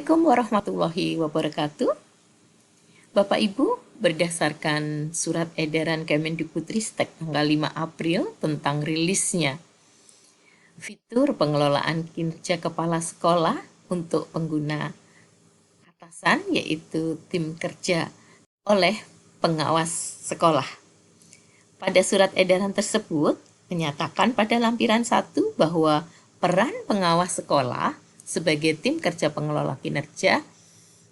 Assalamualaikum warahmatullahi wabarakatuh. Bapak Ibu, berdasarkan surat edaran Kemendikbudristek tanggal 5 April tentang rilisnya fitur pengelolaan kinerja kepala sekolah untuk pengguna atasan, yaitu tim kerja oleh pengawas sekolah. Pada surat edaran tersebut menyatakan pada lampiran 1 bahwa peran pengawas sekolah sebagai tim kerja pengelola kinerja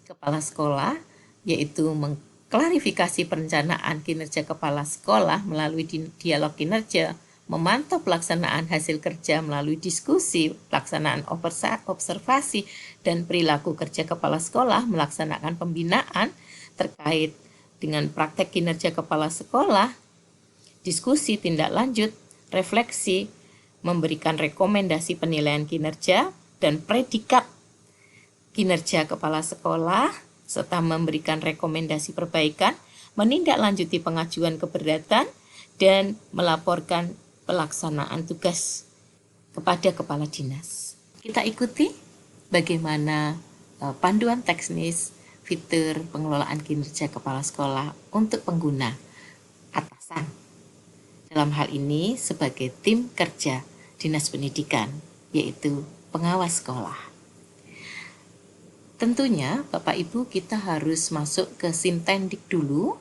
kepala sekolah, yaitu mengklarifikasi perencanaan kinerja kepala sekolah melalui dialog kinerja, memantau pelaksanaan hasil kerja melalui diskusi, pelaksanaan observasi, dan perilaku kerja kepala sekolah, melaksanakan pembinaan terkait dengan praktek kinerja kepala sekolah, diskusi tindak lanjut, refleksi, memberikan rekomendasi penilaian kinerja, dan predikat kinerja kepala sekolah, serta memberikan rekomendasi perbaikan, menindaklanjuti pengajuan keberatan, dan melaporkan pelaksanaan tugas kepada kepala dinas. Kita ikuti bagaimana panduan teknis fitur pengelolaan kinerja kepala sekolah untuk pengguna atasan. Dalam hal ini sebagai tim kerja dinas pendidikan, yaitu pengawas sekolah. Tentunya Bapak Ibu kita harus masuk ke Sintendik dulu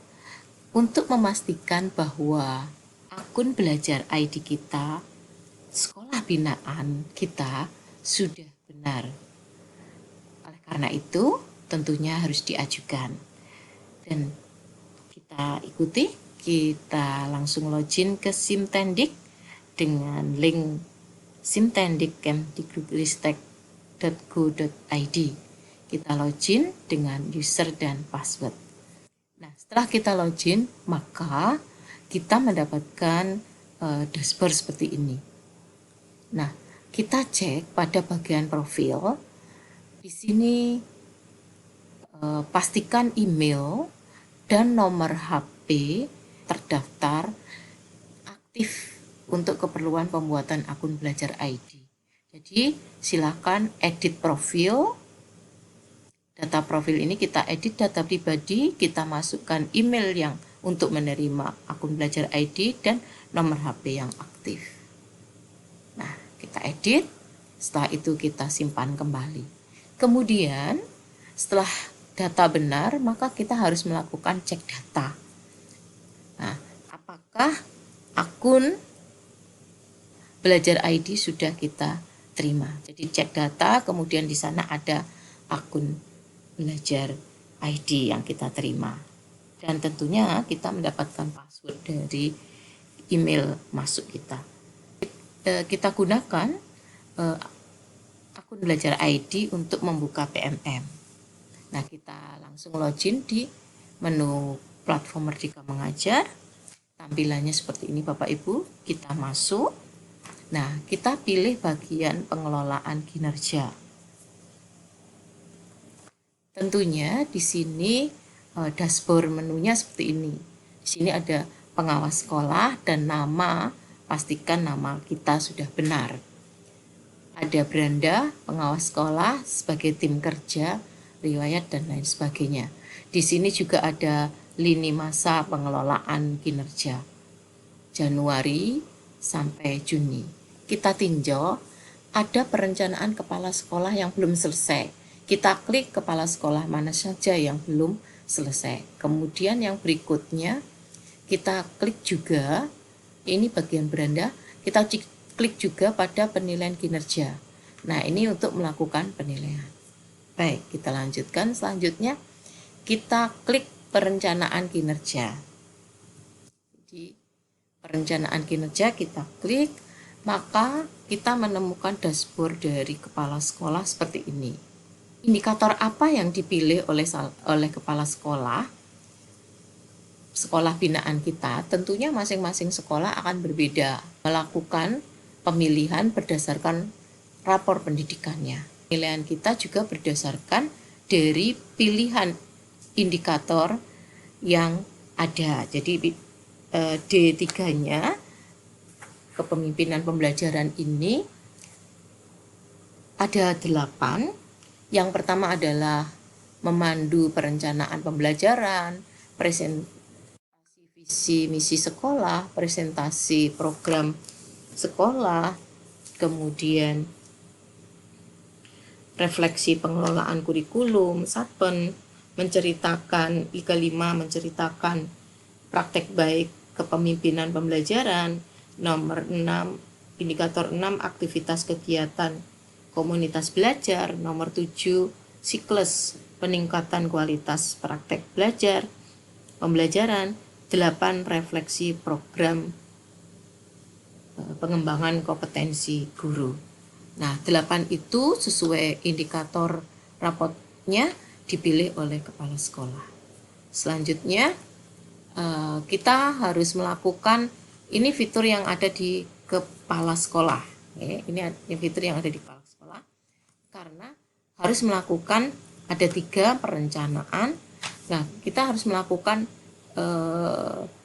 untuk memastikan bahwa akun belajar ID kita, sekolah binaan kita sudah benar. Oleh karena itu tentunya harus diajukan. Dan kita ikuti, kita langsung login ke Sintendik dengan link sintendikdikbudristek.go.id. Kita login dengan user dan password. Nah, setelah kita login, maka kita mendapatkan dashboard seperti ini. Nah, kita cek pada bagian profil. Di sini pastikan email dan nomor HP terdaftar aktif untuk keperluan pembuatan akun belajar ID. Jadi silakan edit profil. Data profil ini kita edit data pribadi, kita masukkan email yang untuk menerima akun belajar ID dan nomor HP yang aktif. Nah, kita edit, setelah itu kita simpan kembali. Kemudian setelah data benar, maka kita harus melakukan cek data. Nah, apakah akun belajar ID sudah kita terima? Jadi cek data, kemudian di sana ada akun belajar ID yang kita terima. Dan tentunya kita mendapatkan password dari email masuk kita. Kita gunakan akun belajar ID untuk membuka PMM. Nah, kita langsung login di menu platform Merdeka Mengajar. Tampilannya seperti ini Bapak Ibu. Kita masuk. Nah, kita pilih bagian pengelolaan kinerja. Tentunya di sini dashboard menunya seperti ini. Di sini ada pengawas sekolah dan nama, pastikan nama kita sudah benar. Ada beranda pengawas sekolah sebagai tim kerja, riwayat dan lain sebagainya. Di sini juga ada lini masa pengelolaan kinerja Januari sampai Juni. Kita tinjau ada perencanaan kepala sekolah yang belum selesai. Kita klik kepala sekolah mana saja yang belum selesai. Kemudian yang berikutnya kita klik juga, ini bagian beranda, kita klik juga pada penilaian kinerja. Nah, ini untuk melakukan penilaian. Baik, kita lanjutkan. Selanjutnya kita klik perencanaan kinerja. Jadi perencanaan kinerja kita klik, maka kita menemukan dashboard dari kepala sekolah seperti ini. Indikator apa yang dipilih oleh kepala sekolah binaan kita? Tentunya masing-masing sekolah akan berbeda melakukan pemilihan berdasarkan rapor pendidikannya. Penilaian kita juga berdasarkan dari pilihan indikator yang ada. Jadi D3-nya kepemimpinan pembelajaran ini ada 8. Yang pertama adalah memandu perencanaan pembelajaran, presentasi visi misi sekolah, presentasi program sekolah, kemudian refleksi pengelolaan kurikulum, Satpen, menceritakan I-5, menceritakan praktek baik kepemimpinan pembelajaran, nomor 6, indikator 6, aktivitas kegiatan komunitas belajar, nomor 7, siklus peningkatan kualitas praktek belajar, pembelajaran, 8, refleksi program pengembangan kompetensi guru. Nah, 8 itu sesuai indikator rapotnya dipilih oleh kepala sekolah. Selanjutnya, kita harus melakukan, ini fitur yang ada di kepala sekolah. Ini fitur yang ada di kepala sekolah. Karena harus melakukan, ada 3 perencanaan. Nah, kita harus melakukan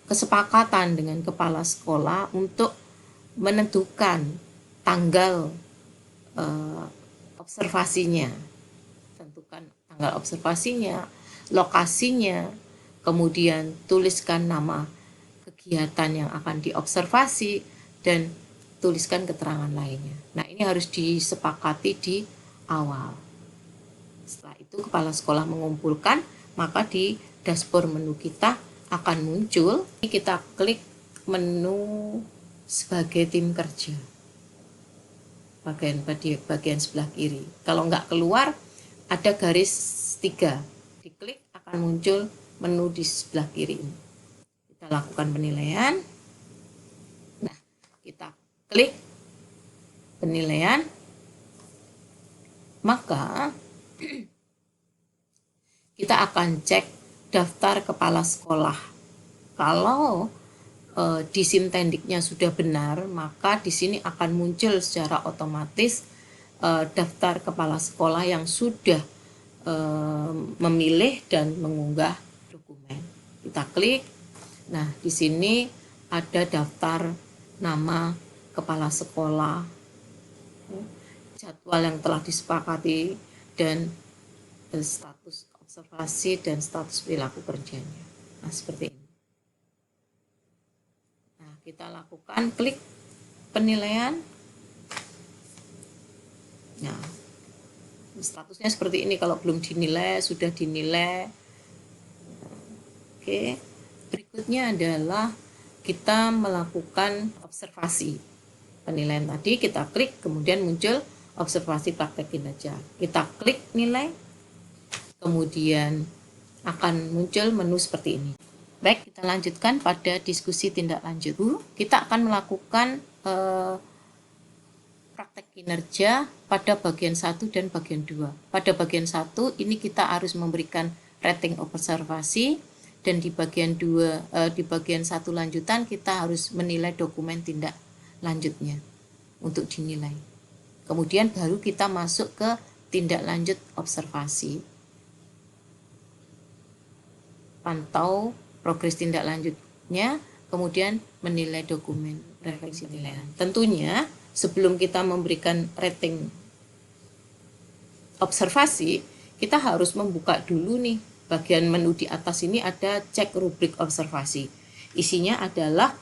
kesepakatan dengan kepala sekolah untuk menentukan tanggal observasinya, tentukan tanggal observasinya, lokasinya, kemudian tuliskan nama kegiatan yang akan diobservasi dan tuliskan keterangan lainnya. Nah, ini harus disepakati di awal. Setelah itu kepala sekolah mengumpulkan, maka di dashboard menu kita akan muncul. Kita klik menu sebagai tim kerja. Bagian sebelah kiri. Kalau nggak keluar, ada garis 3. Diklik akan muncul menu di sebelah kiri ini. Kita lakukan penilaian. Nah, kita klik penilaian. Maka kita akan cek daftar kepala sekolah. Kalau di Simtendiknya sudah benar, maka di sini akan muncul secara otomatis daftar kepala sekolah yang sudah memilih dan mengunggah dokumen. Kita klik. Nah, di sini ada daftar nama kepala sekolah, jadwal yang telah disepakati, dan status observasi dan status perilaku kerjanya. Nah, seperti ini. Nah, kita lakukan klik penilaian. Nah, statusnya seperti ini. Kalau belum dinilai, sudah dinilai. Oke. Berikutnya adalah kita melakukan observasi. Penilaian tadi kita klik, kemudian muncul observasi praktek kinerja. Kita klik nilai, kemudian akan muncul menu seperti ini. Baik, kita lanjutkan pada diskusi tindak lanjut. Kita akan melakukan praktek kinerja pada bagian 1 dan bagian 2. Pada bagian 1 ini kita harus memberikan rating observasi, dan di bagian 2, di bagian 1 lanjutan kita harus menilai dokumen tindak lanjutnya untuk dinilai. Kemudian baru kita masuk ke tindak lanjut observasi. Pantau progres tindak lanjutnya, kemudian menilai dokumen refleksi penilaian. Tentunya sebelum kita memberikan rating observasi, kita harus membuka dulu nih bagian menu di atas ini, ada cek rubrik observasi. Isinya adalah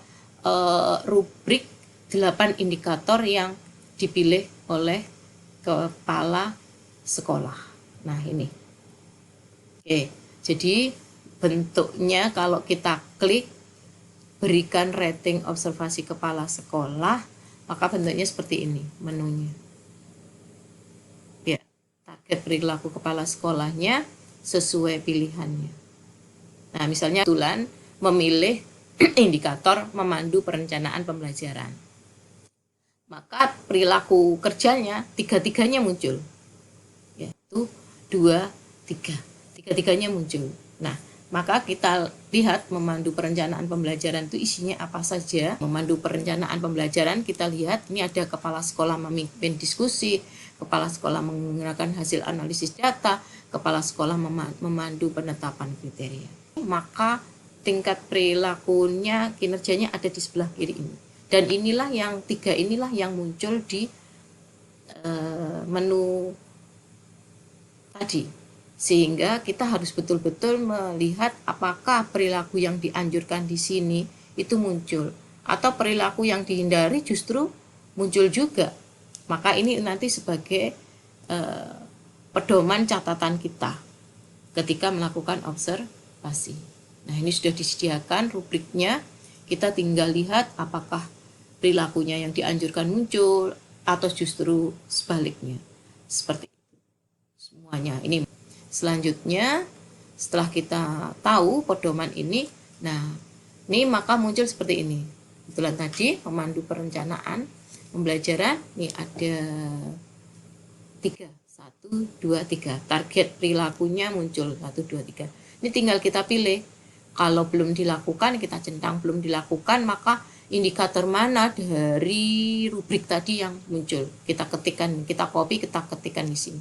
rubrik 8 indikator yang dipilih oleh kepala sekolah. Nah, ini. Oke, jadi bentuknya kalau kita klik berikan rating observasi kepala sekolah, maka bentuknya seperti ini menunya. Ya, target perilaku kepala sekolahnya sesuai pilihannya. Nah, misalnya kebetulan memilih indikator memandu perencanaan pembelajaran, maka perilaku kerjanya tiga-tiganya muncul, yaitu 2, 3, tiga-tiganya muncul. Nah, maka kita lihat memandu perencanaan pembelajaran itu isinya apa saja. Memandu perencanaan pembelajaran, kita lihat ini ada kepala sekolah memimpin diskusi, kepala sekolah menggunakan hasil analisis data, kepala sekolah memandu penetapan kriteria. Maka tingkat perilakunya, kinerjanya ada di sebelah kiri ini. Dan inilah yang 3 inilah yang muncul di menu tadi. Sehingga kita harus betul-betul melihat apakah perilaku yang dianjurkan di sini itu muncul atau perilaku yang dihindari justru muncul juga. Maka ini nanti sebagai pedoman catatan kita ketika melakukan observasi. Nah, ini sudah disediakan rubriknya. Kita tinggal lihat apakah perilakunya yang dianjurkan muncul atau justru sebaliknya. Seperti itu semuanya. Ini selanjutnya, setelah kita tahu pedoman ini, nah ini maka muncul seperti ini. Kebetulan tadi pemandu perencanaan pembelajaran, ini ada 3, 1, 2, 3. Target perilakunya muncul 1, 2, 3. Ini tinggal kita pilih. Kalau belum dilakukan, kita centang belum dilakukan, maka indikator mana dari rubrik tadi yang muncul. Kita ketikkan, kita copy, kita ketikkan di sini.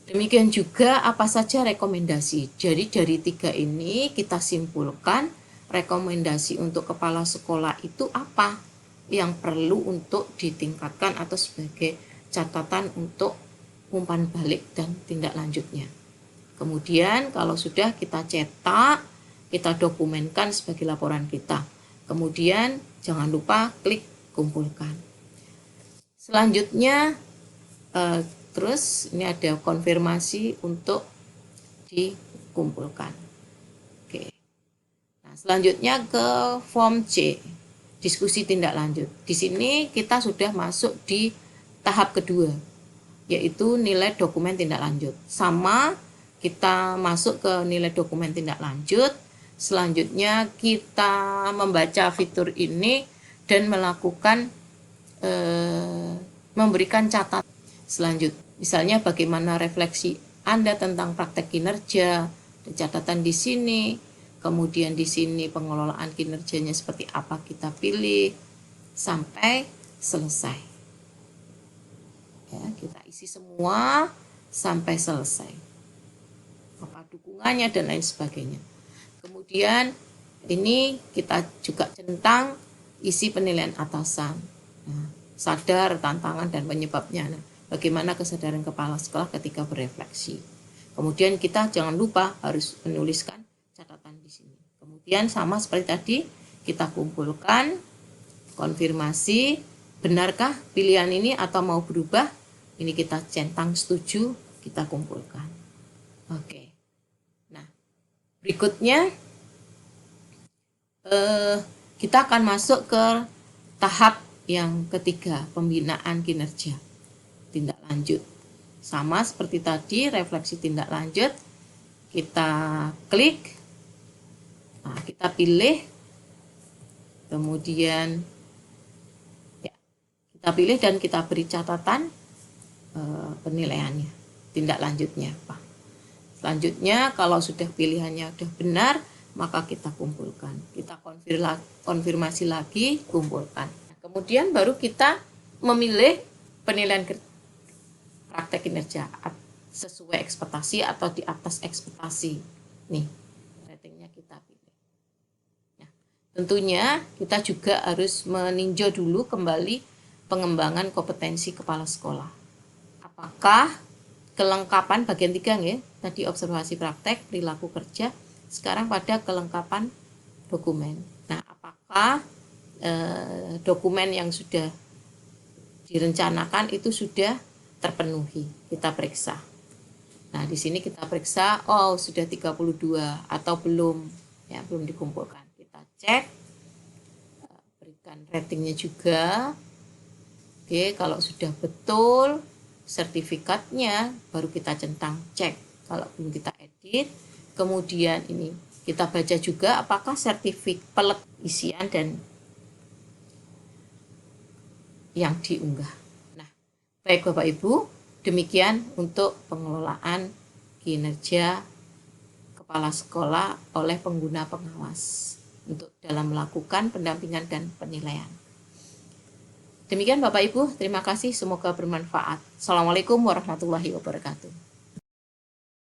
Demikian juga apa saja rekomendasi. Jadi dari 3 ini kita simpulkan rekomendasi untuk kepala sekolah itu apa yang perlu untuk ditingkatkan atau sebagai catatan untuk umpan balik dan tindak lanjutnya. Kemudian kalau sudah kita cetak, kita dokumenkan sebagai laporan kita. Kemudian jangan lupa klik kumpulkan. Selanjutnya terus ini ada konfirmasi untuk dikumpulkan. Oke. Nah, selanjutnya ke form C, diskusi tindak lanjut. Di sini kita sudah masuk di tahap kedua, yaitu nilai dokumen tindak lanjut. Sama kita masuk ke nilai dokumen tindak lanjut. Selanjutnya kita membaca fitur ini dan melakukan memberikan catatan selanjutnya. Misalnya bagaimana refleksi Anda tentang praktek kinerja, ada catatan di sini. Kemudian di sini pengelolaan kinerjanya seperti apa kita pilih sampai selesai. Ya, kita isi semua sampai selesai. Apa dukungannya dan lain sebagainya. Kemudian ini kita juga centang isi penilaian atasan. Nah, sadar, tantangan, dan penyebabnya. Nah, bagaimana kesadaran kepala sekolah ketika berefleksi. Kemudian kita jangan lupa harus menuliskan catatan di sini. Kemudian sama seperti tadi, kita kumpulkan, konfirmasi, benarkah pilihan ini atau mau berubah? Ini kita centang setuju, kita kumpulkan. Oke. Nah, berikutnya kita akan masuk ke tahap yang ketiga, pembinaan kinerja tindak lanjut. Sama seperti tadi, refleksi tindak lanjut, kita klik, nah, kita pilih, kemudian ya, kita pilih dan kita beri catatan penilaiannya, tindak lanjutnya apa. Selanjutnya kalau sudah pilihannya sudah benar, maka kita kumpulkan, kita konfirmasi lagi, kumpulkan. Kemudian baru kita memilih penilaian praktek kinerja sesuai ekspektasi atau di atas ekspektasi. Nih, ratingnya kita pilih. Nah, tentunya kita juga harus meninjau dulu kembali pengembangan kompetensi kepala sekolah. Apakah kelengkapan bagian 3 ya, tadi observasi praktek, perilaku kerja, sekarang pada kelengkapan dokumen. Nah, apakah dokumen yang sudah direncanakan itu sudah terpenuhi, kita periksa. Nah, di sini kita periksa, oh sudah 32 atau belum, ya belum dikumpulkan. Kita cek, berikan ratingnya juga. Oke, kalau sudah betul sertifikatnya, baru kita centang cek. Kalau belum kita edit, kemudian ini kita baca juga apakah sertifikat pelet isian dan yang diunggah. Baik Bapak Ibu, demikian untuk pengelolaan kinerja kepala sekolah oleh pengguna pengawas untuk dalam melakukan pendampingan dan penilaian. Demikian Bapak Ibu, terima kasih, semoga bermanfaat. Assalamualaikum warahmatullahi wabarakatuh.